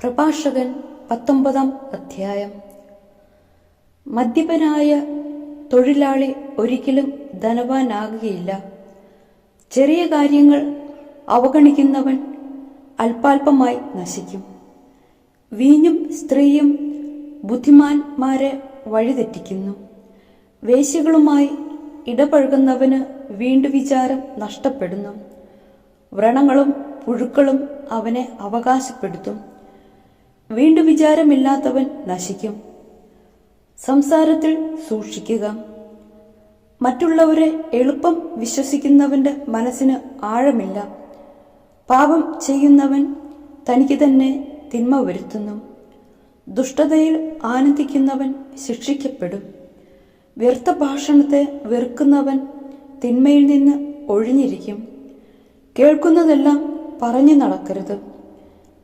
പ്രഭാഷകൻ 19-ാം അധ്യായം. മദ്യപനായ തൊഴിലാളി ഒരിക്കലും ധനവാനാകുകയില്ല. ചെറിയ കാര്യങ്ങൾ അവഗണിക്കുന്നവൻ അല്പാൽപമായി നശിക്കും. വീഞ്ഞും സ്ത്രീയും ബുദ്ധിമാന്മാരെ വഴിതെറ്റിക്കുന്നു. വേശ്യകളുമായി ഇടപഴകുന്നവന് വീണ്ടുവിചാരം നഷ്ടപ്പെടുന്നു. വ്രണങ്ങളും പുഴുക്കളും അവനെ അവകാശപ്പെടുത്തും. വീണ്ടുവിചാരമില്ലാത്തവൻ നശിക്കും. സംസാരത്തിൽ സൂക്ഷിക്കുക. മറ്റുള്ളവരെ എളുപ്പം വിശ്വസിക്കുന്നവന്റെ മനസ്സിന് ആഴമില്ല. പാപം ചെയ്യുന്നവൻ തനിക്ക് തന്നെ തിന്മ വരുത്തുന്നു. ദുഷ്ടതയിൽ ആനന്ദിക്കുന്നവൻ ശിക്ഷിക്കപ്പെടും. വ്യർത്ഥ ഭാഷണത്തെ വെറുക്കുന്നവൻ തിന്മയിൽ നിന്ന് ഒഴിഞ്ഞിരിക്കും. കേൾക്കുന്നതെല്ലാം പറഞ്ഞു നടക്കരുത്,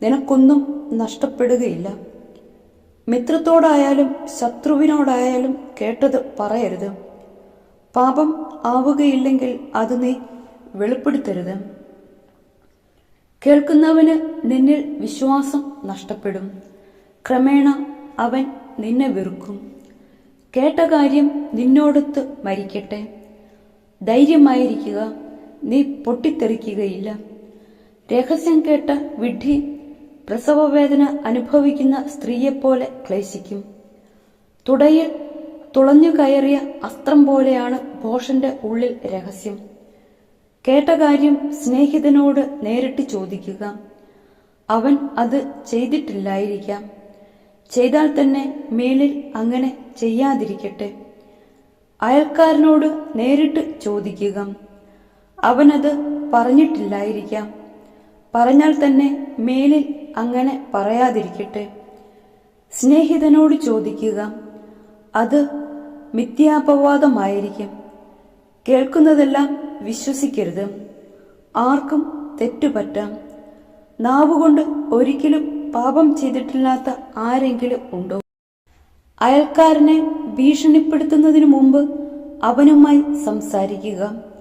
നിനക്കൊന്നും നഷ്ടപ്പെടുകയില്ല. മിത്രത്തോടായാലും ശത്രുവിനോടായാലും കേട്ടത് പറയരുത്. പാപം ആവുകയില്ലെങ്കിൽ അത് നീ വെളിപ്പെടുത്തരുത്. കേൾക്കുന്നവന് നിന്നിൽ വിശ്വാസം നഷ്ടപ്പെടും. ക്രമേണ അവൻ നിന്നെ വെറുക്കും. കേട്ട കാര്യം നിന്നോടൊത്ത് മരിക്കട്ടെ. ധൈര്യമായിരിക്കുക, നീ പൊട്ടിത്തെറിക്കുകയില്ല. രഹസ്യം കേട്ട വിഡ്ഢി പ്രസവവേദന അനുഭവിക്കുന്ന സ്ത്രീയെപ്പോലെ ക്ലേശിക്കും. തുടയിൽ തുളഞ്ഞു കയറിയ അസ്ത്രം പോലെയാണ് ഭോഷന്റെ ഉള്ളിൽ രഹസ്യം. കേട്ട കാര്യം സ്നേഹിതനോട് നേരിട്ട് ചോദിക്കുക. അവൻ അത് ചെയ്തിട്ടില്ലായിരിക്കാം. ചെയ്താൽ തന്നെ മേലിൽ അങ്ങനെ ചെയ്യാതിരിക്കട്ടെ. അയൽക്കാരനോട് നേരിട്ട് ചോദിക്കുക. അവനത് പറഞ്ഞിട്ടില്ലായിരിക്കാം. പറഞ്ഞാൽ തന്നെ മേലിൽ അങ്ങനെ പറയാതിരിക്കട്ടെ. സ്നേഹിതനോട് ചോദിക്കുക. അത് മിഥ്യാപവാദമായിരിക്കും. കേൾക്കുന്നതെല്ലാം വിശ്വസിക്കരുത്. ആർക്കും തെറ്റുപറ്റാം. നാവുകൊണ്ട് ഒരിക്കലും പാപം ചെയ്തിട്ടില്ലാത്ത ആരെങ്കിലും ഉണ്ടോ? അയൽക്കാരനെ ഭീഷണിപ്പെടുത്തുന്നതിനു മുമ്പ് അവനുമായി സംസാരിക്കുക.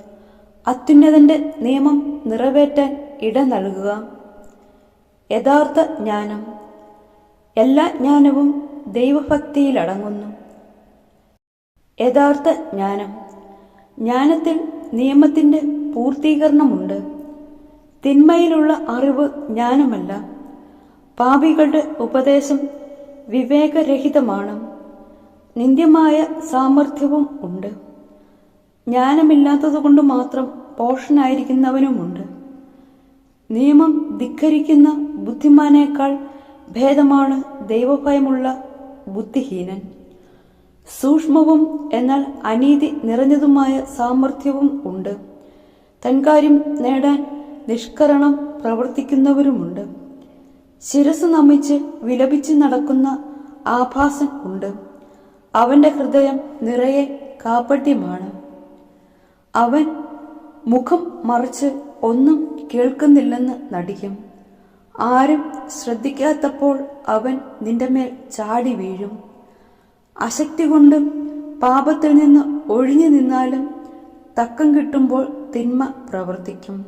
അത്യുന്നതന്റെ നിയമം നിറവേറ്റാൻ ഇട നൽകുക. യഥാർത്ഥ ജ്ഞാനം. എല്ലാ ജ്ഞാനവും ദൈവഭക്തിയിലടങ്ങുന്നു. യഥാർത്ഥ ജ്ഞാനം. ജ്ഞാനത്തിൽ നിയമത്തിന്റെ പൂർത്തീകരണമുണ്ട്. തിന്മയിലുള്ള അറിവ് ജ്ഞാനമല്ല. പാപികളുടെ ഉപദേശം വിവേകരഹിതമാണ്. നിന്ദ്യമായ സാമർഥ്യവും ഉണ്ട്. ജ്ഞാനമില്ലാത്തതുകൊണ്ട് മാത്രം പോഷനായിരിക്കുന്നവനുമുണ്ട്. നിയമം ധിക്കരിക്കുന്ന ബുദ്ധിമാനേക്കാൾ ഭേദമാണ് ദൈവഭയമുള്ള ബുദ്ധിഹീനൻ. സൂക്ഷ്മവും എന്നാൽ അനീതി നിറഞ്ഞതുമായ സാമർഥ്യവും ഉണ്ട്. തൻകാര്യം നേടാൻ നിഷ്കരണം പ്രവർത്തിക്കുന്നവരുമുണ്ട്. ശിരസ് നമിച്ച് വിലപിച്ച് നടക്കുന്ന ആഭാസൻ ഉണ്ട്. അവന്റെ ഹൃദയം നിറയെ കാപട്യമാണ്. അവൻ മുഖം മറിച്ച് ഒന്നും കേൾക്കുന്നില്ലെന്ന് നടിക്കും. ആരും ശ്രദ്ധിക്കാത്തപ്പോൾ അവൻ നിന്റെ മേൽ ചാടി വീഴും. അശക്തി കൊണ്ട് പാപത്തിൽ നിന്ന് ഒഴിഞ്ഞു നിന്നാലും തക്കം കിട്ടുമ്പോൾ തിന്മ പ്രവർത്തിക്കും.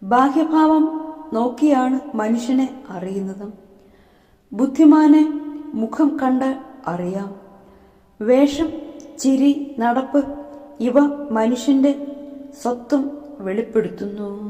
ബാഹ്യഭാവം നോക്കിയാണ് മനുഷ്യനെ അറിയുന്നത്. ബുദ്ധിമാനെ മുഖം കണ്ടാൽ അറിയാം. വേഷം, ചിരി, നടപ്പ് ഇവ മനുഷ്യന്റെ സ്വത്വം വെളിപ്പെടുത്തുന്നു.